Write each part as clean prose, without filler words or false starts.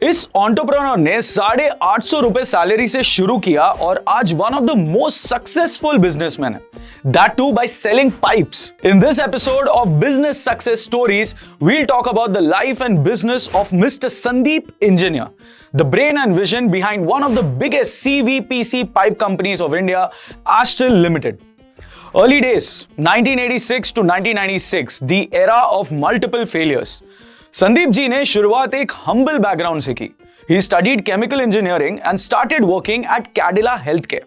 इस एंटरप्रेन्योर ने 850 रुपए सैलरी से शुरू किया और आज one of the most successful businessman है, that too by selling pipes. In this episode of business success stories we'll talk about the life and business of mister Sandeep Engineer, the brain and vision behind one of the biggest CVPC pipe companies of India, Astral Limited. Early days, 1986 to 1996, the era of multiple failures. Sandeep ji ने शुरुआत एक humble background से की. He studied chemical engineering and started working at Cadila Healthcare.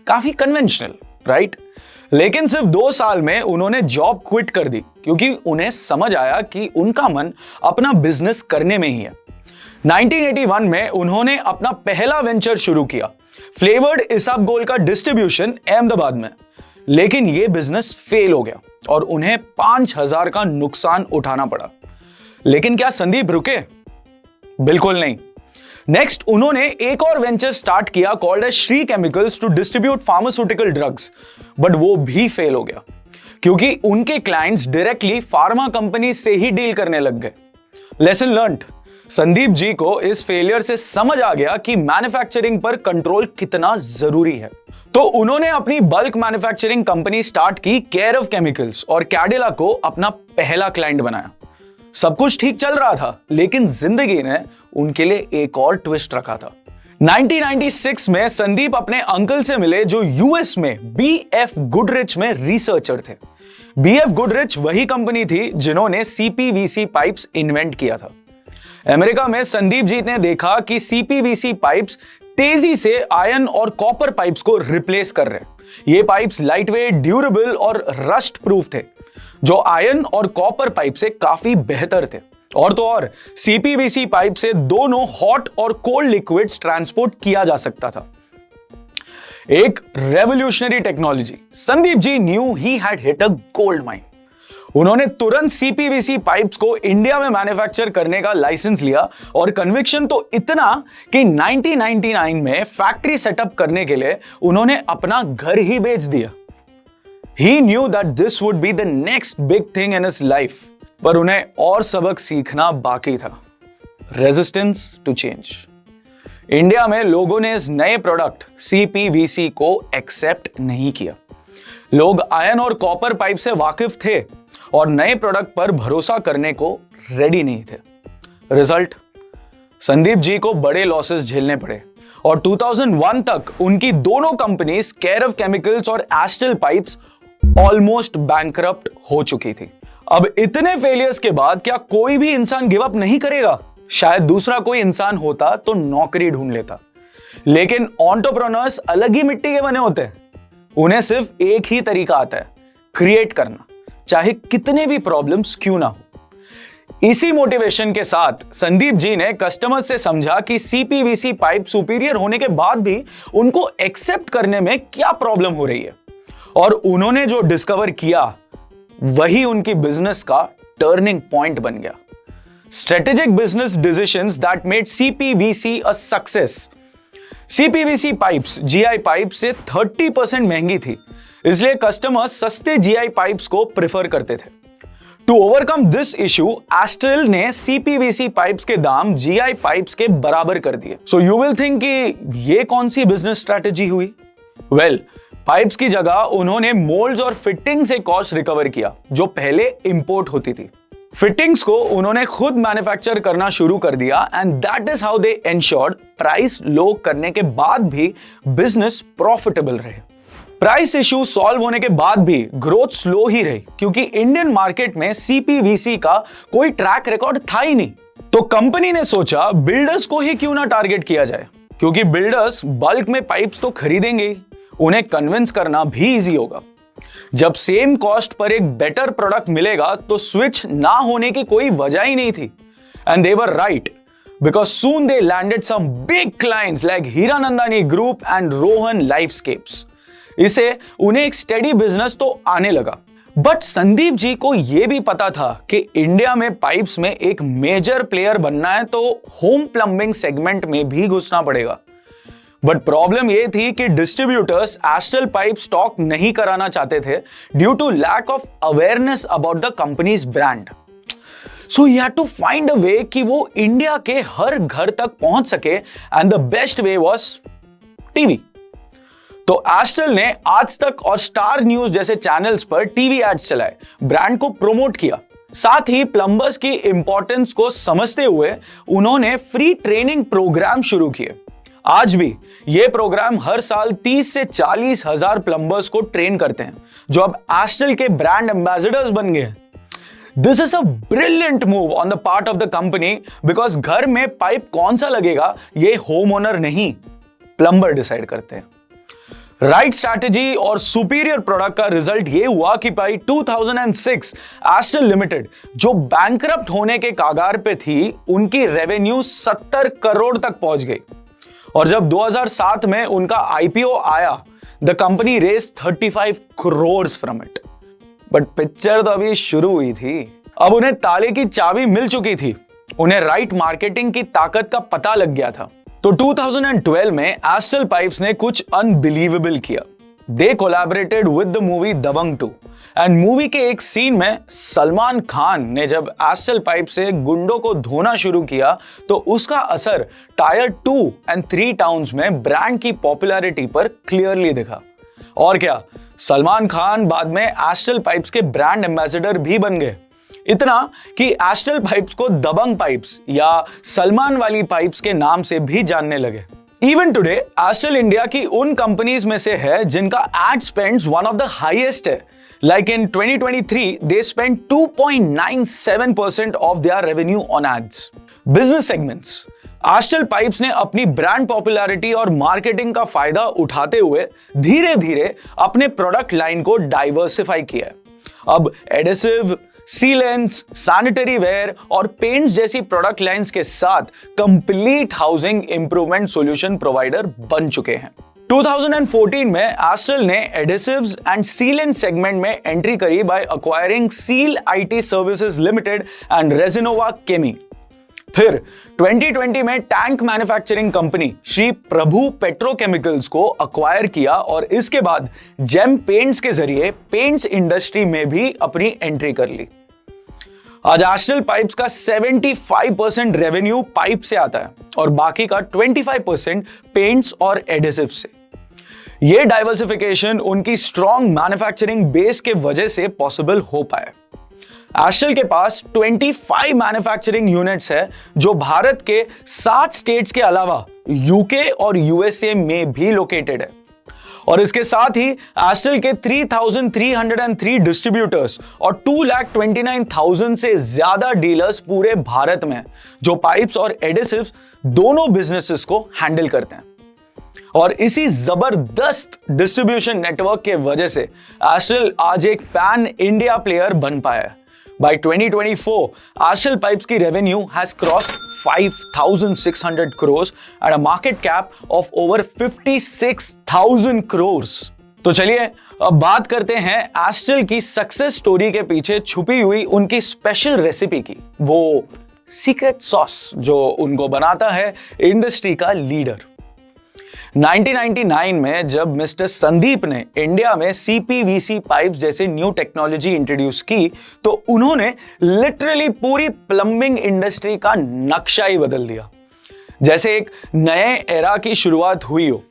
काफी conventional, right? लेकिन सिर्फ 2 साल में उन्होंने जॉब क्विट कर दी क्योंकि उन्हें समझ आया कि उनका मन अपना बिजनेस करने में ही है। 1981 में उन्होंने अपना पहला वेंचर शुरू किया, फ्लेवर्ड इसबगोल का डिस्ट्रीब्यूशन अहमदाबाद में, लेकिन यह बिजनेस फेल हो गया और उन्हें 5000 का नुकसान उठाना पड़ा। लेकिन क्या संदीप रुके? बिल्कुल नहीं। नेक्स्ट उन्होंने एक और वेंचर स्टार्ट किया called as Shri chemicals to distribute pharmaceutical drugs, but वो भी फेल हो गया क्योंकि उनके क्लाइंट्स डायरेक्टली फार्मा कंपनी से ही डील करने लग गए। Lesson learned. संदीप जी को इस फेलियर से समझ आ गया कि मैन्युफैक्चरिंग पर कंट्रोल कितना जरूरी है, तो उन्होंने अपनी बल्क मैन्युफैक्चरिंग कंपनी स्टार्ट की केयर ऑफ केमिकल्स और कैडिला को अपना पहला क्लाइंट बनाया। सब कुछ ठीक चल रहा था, लेकिन जिंदगी ने उनके लिए एक और ट्विस्ट रखा था। 1996 में संदीप अपने अंकल से मिले जो यूएस में बीएफ गुडरिच में रिसर्चर थे। बीएफ गुडरिच वही कंपनी थी जिन्होंने सीपीवीसी पाइप्स इन्वेंट किया था। अमेरिका में संदीप जी ने देखा कि सीपीवीसी पाइप्स तेजी से आयरन और कॉपर पाइप्स को रिप्लेस कर रहे। ये पाइप्स लाइटवेट, ड्यूरेबल और रस्ट प्रूफ थे, जो आयरन और कॉपर पाइप से काफी बेहतर थे। और तो और सीपीवीसी पाइप से दोनों हॉट और कोल्ड लिक्विड्स ट्रांसपोर्ट किया जा सकता था। एक revolutionary technology. Sandeep ji knew he had hit a gold mine. उन्होंने तुरंत सीपीवीसी पाइप्स को इंडिया में मैन्युफैक्चर करने का लाइसेंस लिया और कन्विक्शन तो इतना कि 1999 में फैक्ट्री सेटअप करने के लिए उन्होंने अपना घर ही बेच दिया। He knew that this would be the next big thing in his life, पर उन्हें और सबक सीखना बाकी था। Resistance to change. इंडिया में लोगों ने इस नए प्रोडक्ट सीपीवीसी को एक्सेप्ट नहीं किया। लोग आयरन और कॉपर पाइप से वाकिफ थे और नए प्रोडक्ट पर भरोसा करने को रेडी नहीं थे। रिजल्ट, संदीप जी को बड़े लॉसेस झेलने पड़े और 2001 तक उनकी दोनों कंपनीज केयर ऑफ केमिकल्स और एस्ट्रल पाइप्स ऑलमोस्ट बैंकरप्ट हो चुकी थी। अब इतने फेलियर्स के बाद क्या कोई भी इंसान गिव अप नहीं करेगा? शायद दूसरा कोई इंसान होता तो नौकरी ढूंढ लेता, लेकिन एंटरप्रेन्योर्स अलग ही मिट्टी के बने होते हैं। उन्हें सिर्फ एक ही तरीका आता है, क्रिएट करना, चाहे कितने भी प्रॉब्लम्स क्यों ना हो। इसी मोटिवेशन के साथ संदीप जी ने कस्टमर से समझा कि सीपीवीसी पाइप सुपीरियर होने के बाद भी उनको एक्सेप्ट करने में क्या प्रॉब्लम हो रही है, और उन्होंने जो डिस्कवर किया वही उनकी बिजनेस का टर्निंग पॉइंट बन गया। Strategic business decisions that made CPVC a success. CPVC pipes GI pipe से 30% महंगी थी, इसलिए कस्टमर्स सस्ते जीआई पाइप्स को प्रेफर करते थे। To overcome this issue, Astral ने सीपीवीसी पाइप्स के दाम जीआई पाइप्स के बराबर कर दिए। सो यू विल थिंक कि ये कौन सी बिजनेस स्ट्रैटेजी हुई? वेल, पाइप्स की जगह उन्होंने मोल्ड्स और फिटिंग से कॉस्ट रिकवर किया जो पहले इंपोर्ट होती थी। फिटिंग्स को उन्होंने खुद मैन्युफैक्चर करना शुरू कर दिया and that is how they ensured price लो करने के बाद भी बिजनेस प्रॉफिटेबल रहे। प्राइस इशू सॉल्व होने के बाद भी ग्रोथ स्लो ही रही क्योंकि इंडियन मार्केट में सीपीवीसी का कोई ट्रैक रिकॉर्ड था ही नहीं। तो कंपनी ने सोचा बिल्डर्स को ही क्यों ना टारगेट किया जाए, क्योंकि बिल्डर्स बल्क में पाइप्स तो खरीदेंगे ही, उन्हें कन्विंस करना भी इजी होगा। जब सेम कॉस्ट पर एक बेटर प्रोडक्ट मिलेगा तो स्विच ना होने की कोई वजह ही नहीं थी। And they were right, because soon they landed some big clients like Hiranandani group and Rohan Lifescapes. इसे उन्हें एक स्टेडी बिजनेस तो आने लगा। बट संदीप जी को यह भी पता था कि इंडिया में पाइप्स में एक मेजर प्लेयर बनना है तो होम प्लम्बिंग सेगमेंट में भी घुसना पड़ेगा। बट प्रॉब्लम यह थी कि डिस्ट्रीब्यूटर्स एस्ट्रल पाइप स्टॉक नहीं कराना चाहते थे due to lack of awareness about the company's brand. So he had to find a way कि वो इंडिया के हर घर तक पहुंच सके and the best way was TV. तो एस्ट्रल ने आज तक और स्टार न्यूज जैसे चैनल्स पर टीवी एड्स चलाए, ब्रांड को प्रमोट किया। साथ ही प्लम्बर्स की इंपॉर्टेंस को समझते हुए उन्होंने फ्री ट्रेनिंग प्रोग्राम शुरू किए। आज भी ये प्रोग्राम हर साल 30 से 40 हजार प्लम्बर्स को ट्रेन करते हैं, जो अब एस्ट्रल के ब्रांड एम्बेसडर्स बन गए। This is a brilliant move on the part of the company, because घर में पाइप कौन सा लगेगा ये होम ओनर नहीं, प्लम्बर डिसाइड करते हैं। राइट स्ट्रैटेजी और सुपीरियर प्रोडक्ट का रिजल्ट ये हुआ कि भाई 2006 एस्ट्रल लिमिटेड, जो बैंकरप्ट होने के कागार पे थी, उनकी रेवेन्यू 70 करोड़ तक पहुंच गई। और जब 2007 में उनका आईपीओ आया, the company raise 35 crore from it. But picture तो अभी शुरू हुई थी। अब उन्हें ताले की चाबी मिल चुकी थी, उन्हें राइट मार्केटिंग की ताकत का पता लग गया था। तो 2012 में एस्ट्रल पाइप्स ने कुछ अनबिलीवेबल किया। They collaborated with the movie Dabangg 2 and movie के एक सीन में सलमान खान ने जब एस्ट्रल पाइप से गुंडों को धोना शुरू किया तो उसका असर टायर 2 एंड 3 टाउन्स में ब्रांड की पॉपुलैरिटी पर क्लियरली दिखा। और क्या, सलमान खान बाद में एस्ट्रल पाइप्स के ब्रांड एम्बेसडर भी बन गए। इतना कि एस्ट्रल पाइप्स को दबंग पाइप्स या सलमान वाली पाइप्स के नाम से भी जानने लगे। इवन टुडे एस्ट्रल इंडिया की उन कंपनीज में से है जिनका ad spends one of the highest है। Like in 2023 they spend 2.97% of their revenue on ads. Business segments, Astral pipes ने अपनी ब्रांड पॉपुलैरिटी और मार्केटिंग का फायदा उठाते हुए धीरे धीरे अपने प्रोडक्ट लाइन को डाइवर्सिफाई किया। अब एडेसिव, सीलेंस, सैनिटरी वेयर और पेंट्स जैसी प्रोडक्ट लाइंस के साथ complete housing improvement solution provider बन चुके हैं। 2014 में एस्ट्रल ने एडेसिव्स एंड सीलेंट सेगमेंट में एंट्री करी by acquiring Seal IT services limited and Resinova Chemie. फिर 2020 में tank manufacturing company Shri Prabhu petrochemicals को अक्वायर किया और इसके बाद जेम पेंट्स के जरिए पेंट्स इंडस्ट्री में भी अपनी एंट्री कर ली। आज एस्ट्रल पाइप्स का 75% रेवेन्यू पाइप से आता है और बाकी का 25% पेंट्स और एडेसिव से। यह डाइवर्सिफिकेशन उनकी स्ट्रॉन्ग मैन्युफैक्चरिंग बेस के वजह से पॉसिबल हो पाया। एस्ट्रल के पास 25 मैन्युफैक्चरिंग यूनिट्स है जो भारत के 7 स्टेट्स के अलावा यूके और यूएसए में भी लोकेटेड है। और इसके साथ ही एस्ट्रल के 3,303 डिस्ट्रीब्यूटर्स और 2,29,000 से ज्यादा डीलर्स पूरे भारत में, जो पाइप्स और एडेसिव्स दोनों बिजनेसेस को हैंडल करते हैं। और इसी जबरदस्त डिस्ट्रीब्यूशन नेटवर्क के वजह से एस्ट्रल आज एक पैन इंडिया प्लेयर बन पाया है। By 2024, Astral Pipes की revenue has crossed 5,600 crores at a market cap of over 56,000 crores। तो चलिए अब बात करते हैं एस्ट्रल की सक्सेस स्टोरी के पीछे छुपी हुई उनकी स्पेशल रेसिपी की, वो सीक्रेट सॉस जो उनको बनाता है इंडस्ट्री का लीडर। 1999 में जब मिस्टर संदीप ने इंडिया में सीपीवीसी पाइप्स जैसे न्यू टेक्नोलॉजी इंट्रोड्यूस की तो उन्होंने लिटरली पूरी प्लंबिंग इंडस्ट्री का नक्शा ही बदल दिया, जैसे एक नए एरा की शुरुआत हुई हो।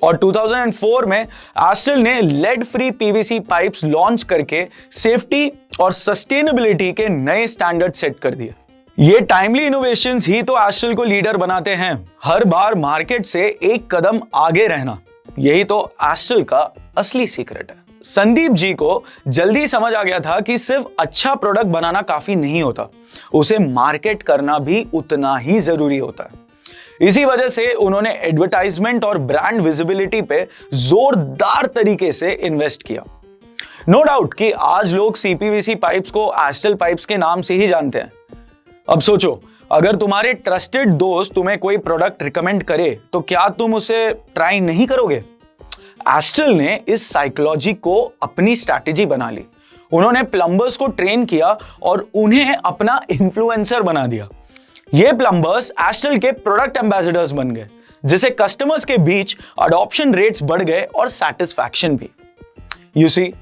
और 2004 में एस्ट्रल ने lead free PVC pipes launch करके सेफ्टी और सस्टेनेबिलिटी के नए स्टैंडर्ड सेट कर दिए। ये टाइमली इनोवेशंस ही तो एस्ट्रल को लीडर बनाते हैं, हर बार मार्केट से एक कदम आगे रहना, यही तो एस्ट्रल का असली सीक्रेट है। संदीप जी को जल्दी समझ आ गया था कि सिर्फ अच्छा प्रोडक्ट बनाना काफी नहीं होता, उसे मार्केट करना भी उतना ही जरूरी होता है। इसी वजह से उन्होंने एडवर्टाइजमेंट और ब्रांड विजिबिलिटी पे जोरदार तरीके से इन्वेस्ट किया। नो डाउट कि आज लोग सीपीवीसी पाइप्स को एस्ट्रल पाइप्स के नाम से ही जानते हैं। अब सोचो, अगर तुम्हारे ट्रस्टेड दोस्त तुम्हें कोई प्रोडक्ट रिकमेंड करे तो क्या तुम उसे ट्राई नहीं करोगे? एस्ट्रल ने इस साइकोलॉजी को अपनी स्ट्रैटेजी बना ली। उन्होंने प्लम्बर्स को ट्रेन किया और उन्हें अपना इन्फ्लुएंसर बना दिया। ये प्लम्बर्स एस्ट्रल के प्रोडक्ट एम्बेसडर्स बन गए, जिससे कस्टमर्स के बीच अडॉप्शन रेट्स बढ़ गए और सैटिस्फैक्शन भी। You see,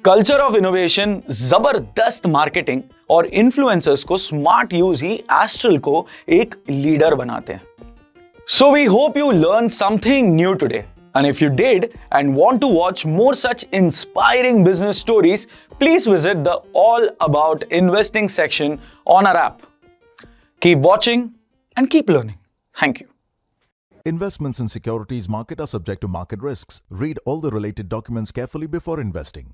culture of innovation, जबरदस्त मार्केटिंग और इन्फ्लुएंसर्स को स्मार्ट यूज ही एस्ट्रल को एक लीडर बनाते हैं. So we hope you learned something new today. And if you did and want to watch more such inspiring business stories, please visit the All About Investing section on our app. Keep watching and keep learning. Thank you. Investments in securities market are subject to market risks. Read all the related documents carefully before investing.